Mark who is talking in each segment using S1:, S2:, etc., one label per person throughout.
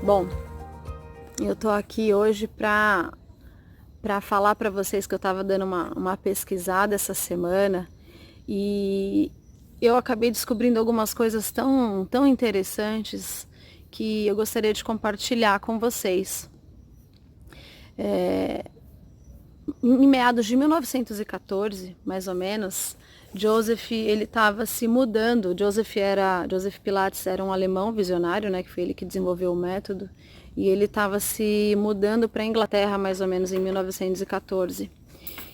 S1: Bom, eu tô aqui hoje para falar para vocês que eu estava dando uma pesquisada essa semana e eu acabei descobrindo algumas coisas tão interessantes que eu gostaria de compartilhar com vocês. Em meados de 1914, mais ou menos, Joseph ele estava se mudando. Joseph Pilates era um alemão visionário, né, que foi ele que desenvolveu o método, e ele estava se mudando para a Inglaterra mais ou menos em 1914.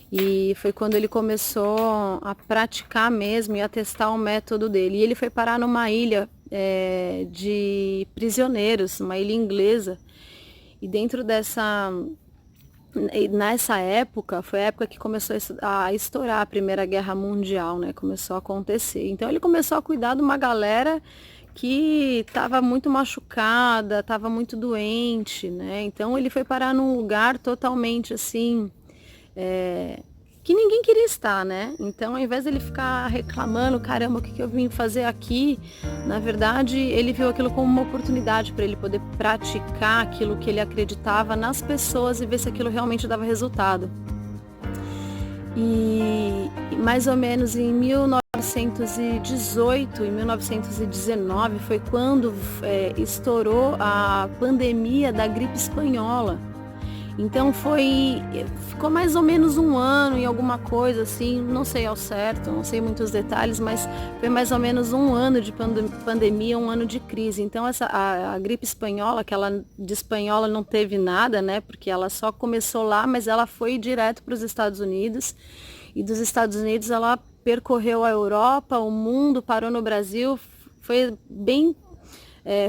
S1: E foi quando ele começou a praticar mesmo e a testar o método dele. E ele foi parar numa ilha de prisioneiros, uma ilha inglesa. E dentro nessa época, foi a época que começou a estourar a Primeira Guerra Mundial, né? Começou a acontecer. Então ele começou a cuidar de uma galera que estava muito machucada, estava muito doente, né? Então ele foi parar num lugar totalmente assim, é, que ninguém queria estar, né? Então, ao invés dele ficar reclamando, caramba, o que eu vim fazer aqui? Na verdade, ele viu aquilo como uma oportunidade para ele poder praticar aquilo que ele acreditava nas pessoas e ver se aquilo realmente dava resultado. E mais ou menos em 1918 e 1919 foi quando estourou a pandemia da gripe espanhola. Então ficou mais ou menos um ano e alguma coisa assim, não sei ao certo, não sei muitos detalhes, mas foi mais ou menos um ano de pandemia, um ano de crise. Então a gripe espanhola, que ela de espanhola não teve nada, né? Porque ela só começou lá, mas ela foi direto para os Estados Unidos. E dos Estados Unidos ela percorreu a Europa, o mundo, parou no Brasil. Foi bem,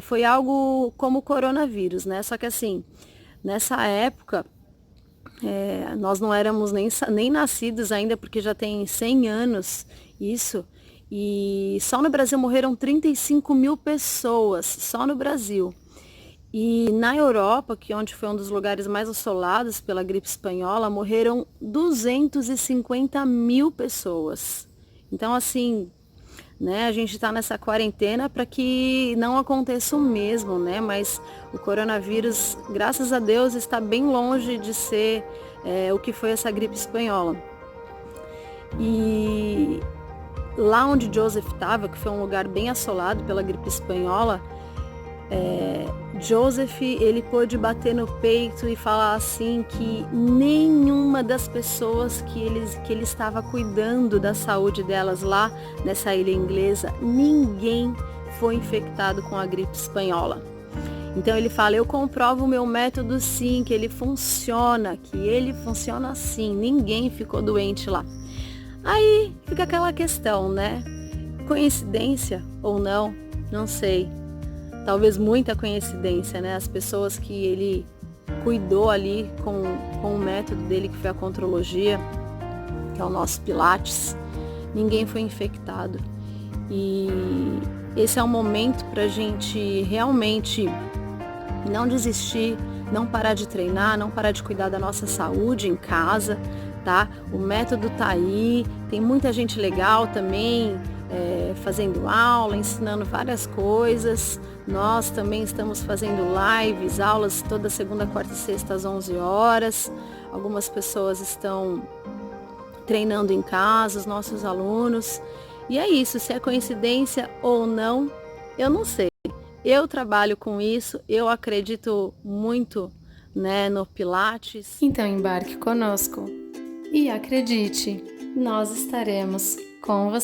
S1: foi algo como o coronavírus, né? Só que assim, nessa época, nós não éramos nem nascidos ainda, porque já tem 100 anos isso, e só no Brasil morreram 35 mil pessoas, só no Brasil. E na Europa, que onde foi um dos lugares mais assolados pela gripe espanhola, morreram 250 mil pessoas. Então, assim, né? A gente está nessa quarentena para que não aconteça o mesmo, né? Mas o coronavírus, graças a Deus, está bem longe de ser o que foi essa gripe espanhola. E lá onde Joseph estava, que foi um lugar bem assolado pela gripe espanhola, Joseph, ele pôde bater no peito e falar assim que nenhuma das pessoas que ele estava cuidando da saúde delas lá nessa ilha inglesa, ninguém foi infectado com a gripe espanhola. Então ele fala, eu comprovo o meu método sim, que ele funciona sim, ninguém ficou doente lá. Aí fica aquela questão, né? Coincidência ou não, não sei. Talvez muita coincidência, né? As pessoas que ele cuidou ali com o método dele, que foi a contrologia, que é o nosso Pilates, ninguém foi infectado. E esse é um momento para a gente realmente não desistir, não parar de treinar, não parar de cuidar da nossa saúde em casa, tá? O método tá aí, tem muita gente legal também, fazendo aula, ensinando várias coisas. Nós também estamos fazendo lives, aulas toda segunda, quarta e sexta às 11 horas. Algumas pessoas estão treinando em casa, os nossos alunos. E é isso, se é coincidência ou não, eu não sei. Eu trabalho com isso, eu acredito muito, né, no Pilates. Então embarque conosco e acredite, nós estaremos com você.